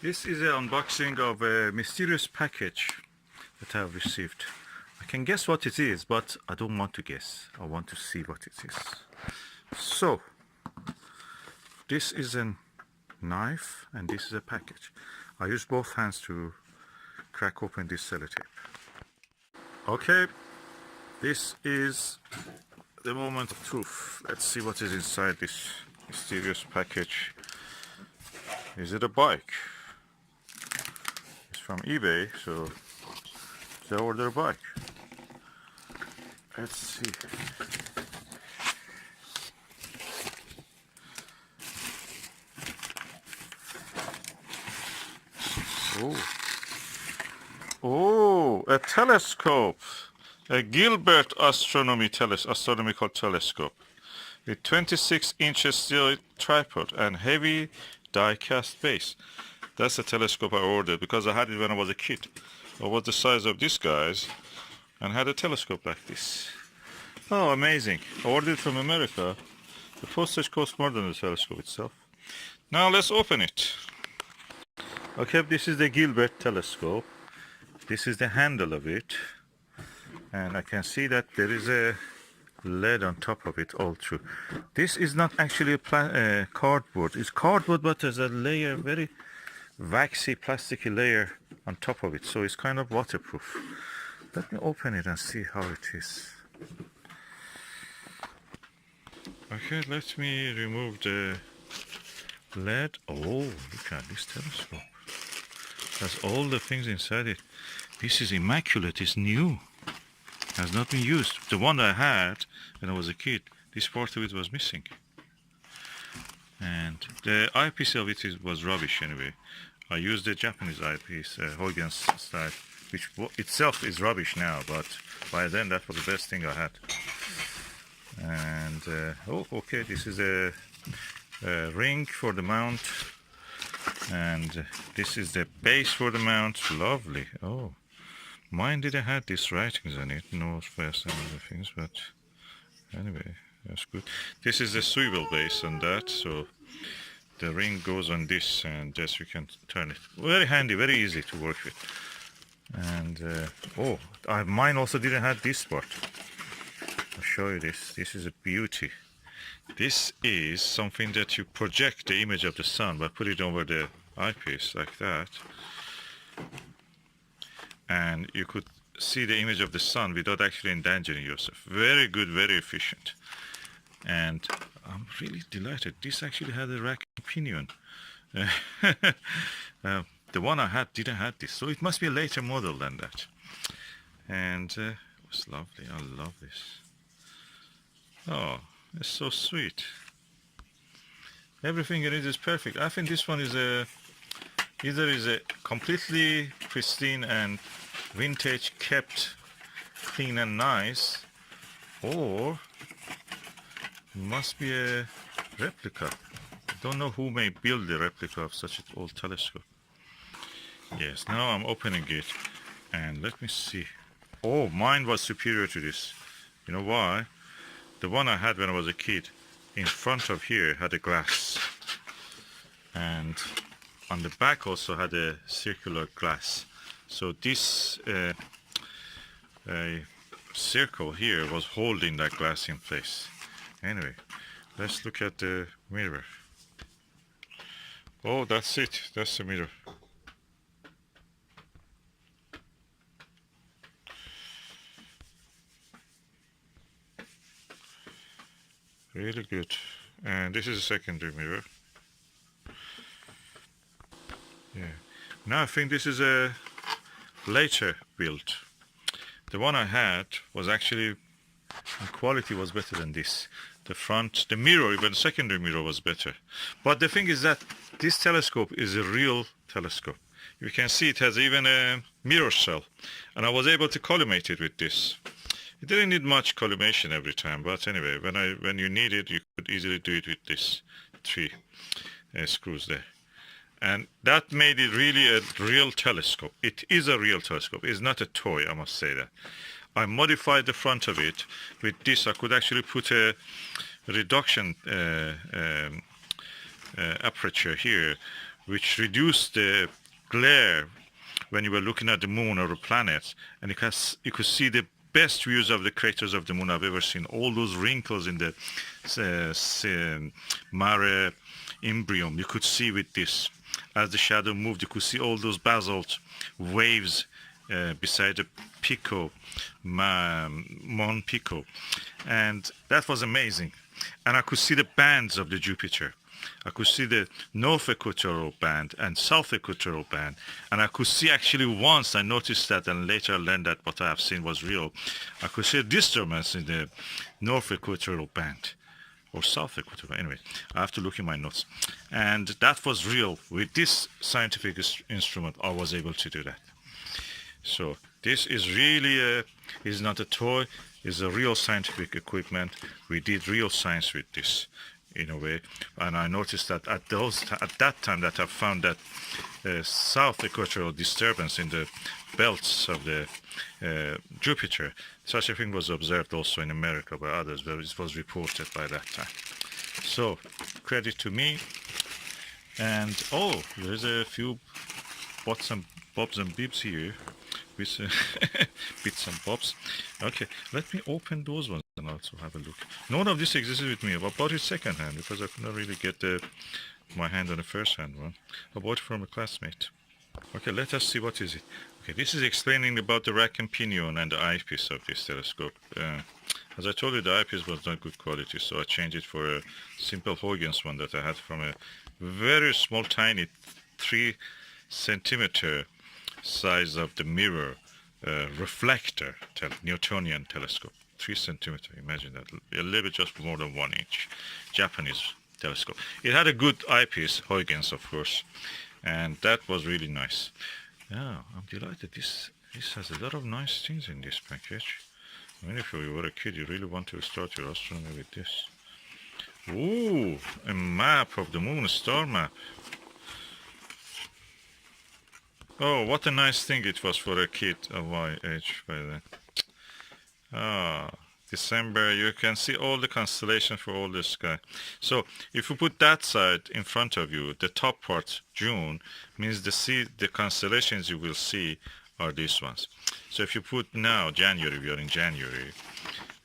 This is an unboxing of a mysterious package that I have received. I can guess what it is, but I don't want to guess. I want to see what it is. So, this is a knife and this is a package. I use both hands to crack open this sellotape. Okay, this is the moment of truth. Let's see what is inside this mysterious package. Is it a bike? It's from eBay, so they order a bike. Let's see. Oh, a telescope. A Gilbert astronomical telescope with 26 inches steel tripod and heavy die-cast base. That's the telescope I ordered because I had it when I was a kid. I was the size of this guy's and had a telescope like this. Oh, amazing. I ordered it from America. The postage cost more than the telescope itself. Now let's open it. Okay, this is the Gilbert telescope. This is the handle of it. And I can see that there is a lead on top of it all through. This is not actually a cardboard. It's cardboard, but there's a layer, very waxy, plasticky layer on top of it. So it's kind of waterproof. Let me open it and see how it is. Okay, let me remove the lead. Oh, look at this telescope. Has all the things inside it. This is immaculate. It's new. Has not been used. The one I had when I was a kid, this part of it was missing. And the eyepiece of it was rubbish anyway. I used the Japanese eyepiece, Huygens style, which itself is rubbish now, but by then that was the best thing I had. And oh, okay, this is a ring for the mount, and this is the base for the mount. Lovely. Oh, mine didn't have these writings on it, North, West, and other things, but anyway, that's good. This is the swivel base on that, so the ring goes on this, and just you can turn it. Very handy, very easy to work with. And oh, mine also didn't have this part. I'll show you this. This is a beauty. This is something that you project the image of the sun by putting it over the eyepiece like that. And you could see the image of the sun without actually endangering yourself. Very good, very efficient. And I'm really delighted. This actually had a rack pinion. The one I had didn't have this, so it must be a later model than that. And it was lovely. I love this. Oh, it's so sweet. Everything in it is perfect. I think this one is either is a completely pristine and vintage kept clean and nice, or must be a replica. I don't know who may build a replica of such an old telescope. Yes, now I'm opening it and let me see. Oh, mine was superior to this. You know why? The one I had when I was a kid, in front of here had a glass, and on the back also had a circular glass. So this circle here was holding that glass in place. Anyway, let's look at the mirror. Oh, that's it. That's the mirror. Really good. And this is a secondary mirror. Yeah. Now I think this is a later build. The one I had was actually, in quality, was better than this. The mirror, even the secondary mirror, was better. But the thing is that this telescope is a real telescope. You can see it has even a mirror cell, and I was able to collimate it with this. It didn't need much collimation every time, but anyway, when you need it, you could easily do it with this 3 screws there. And that made it really a real telescope. It is a real telescope. It's not a toy, I must say that. I modified the front of it. With this, I could actually put a reduction aperture here which reduced the glare when you were looking at the moon or the planets, and you could see the best views of the craters of the moon I've ever seen. All those wrinkles in the mare imbrium you could see with this. As the shadow moved, you could see all those basalt waves beside the Pico, Mon Pico, and that was amazing. And I could see the bands of the Jupiter. I could see the North Equatorial Band and South Equatorial Band, and I could see actually once, I noticed that and later I learned that what I have seen was real, I could see a disturbance in the North Equatorial Band, or South Equatorial, anyway, I have to look in my notes. And that was real. With this scientific instrument, I was able to do that. So this is really is not a toy, it's a real scientific equipment. We did real science with this, in a way. And I noticed that at that time that I found that south equatorial disturbance in the belts of the Jupiter, such a thing was observed also in America by others, but it was reported by that time. So credit to me. And oh, there's a few bobs and bibs here with bits and bobs. Okay, let me open those ones and also have a look. None of this existed with me. I bought it second hand because I could not really get my hand on the first hand one. I bought it from a classmate. Okay, let us see what is it. Okay, this is explaining about the rack and pinion and the eyepiece of this telescope. As I told you, the eyepiece was not good quality, so I changed it for a simple Huygens one that I had from a very small, tiny 3 centimeter size of the mirror reflector Newtonian telescope. 3 centimeter, imagine that, a little bit just more than 1 inch, Japanese telescope. It had a good eyepiece, Huygens of course, and that was really nice. Yeah, I'm delighted. This has a lot of nice things in this package. I mean, if you were a kid, you really want to start your astronomy with this. Ooh, a map of the moon, a star map. Oh, what a nice thing it was for a kid of my age by then. Ah, December, you can see all the constellations for all the sky. So if you put that side in front of you, the top part, June, means the constellations you will see are these ones. So if you put now, January, we are in January,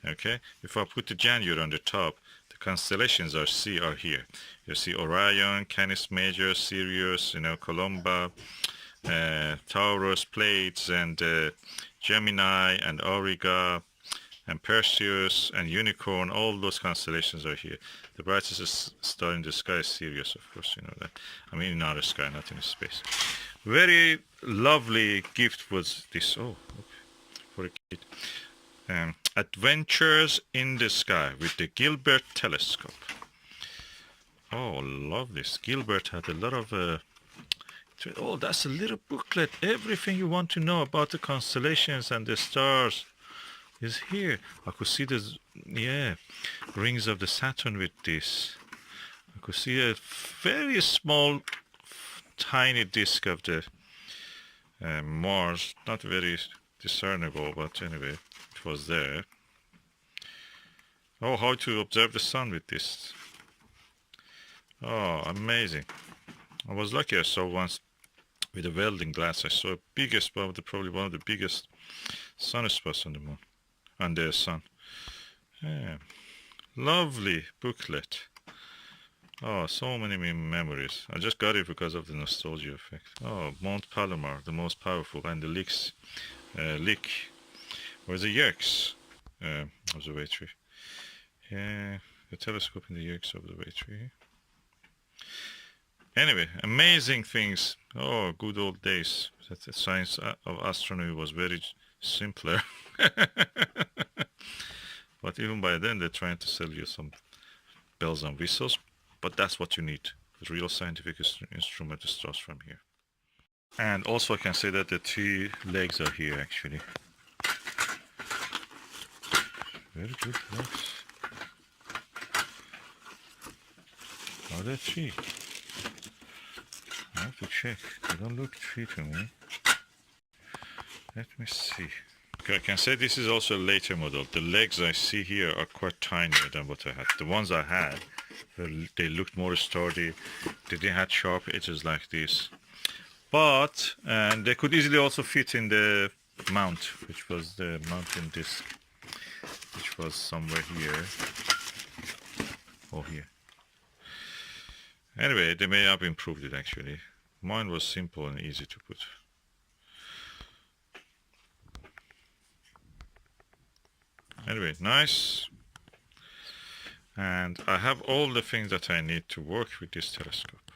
okay? If I put the January on the top, the constellations are here. You see Orion, Canis Major, Sirius, Columba, Taurus, Pleiades, and Gemini, and Auriga, and Perseus, and Unicorn. All those constellations are here. The brightest star in the sky is Sirius, of course, you know that. I mean in outer sky, not in space. Very lovely gift was this. Oh, okay, for a kid. Adventures in the Sky with the Gilbert telescope. Oh, love this. Gilbert had a lot of oh, that's a little booklet. Everything you want to know about the constellations and the stars is here. I could see the rings of the Saturn with this. I could see a very small, tiny disk of the Mars. Not very discernible, but anyway, it was there. Oh, how to observe the sun with this. Oh, amazing. I was lucky I saw once with a welding glass. I saw probably one of the biggest sunspots on the moon, on the sun. Yeah. Lovely booklet. Oh, so many memories. I just got it because of the nostalgia effect. Oh, Mount Palomar, the most powerful, and the Lick, or the Yerkes observatory. Yeah, the telescope in the Yerkes observatory. Anyway, amazing things. Oh, good old days. That the science of astronomy was very simpler. But even by then, they're trying to sell you some bells and whistles. But that's what you need. The real scientific instrument starts from here. And also I can say that the 3 legs are here actually. Very good legs. Are there 3? I have to check. They don't look 3 to me. Let me see. Okay, I can say this is also a later model. The legs I see here are quite tinier than what I had. The ones I had They looked more sturdy. They didn't have sharp edges like this. But and they could easily also fit in the mount, which was the mounting disc, which was somewhere here or here. Anyway, they may have improved it actually. Mine was simple and easy to put. Anyway, nice. And I have all the things that I need to work with this telescope.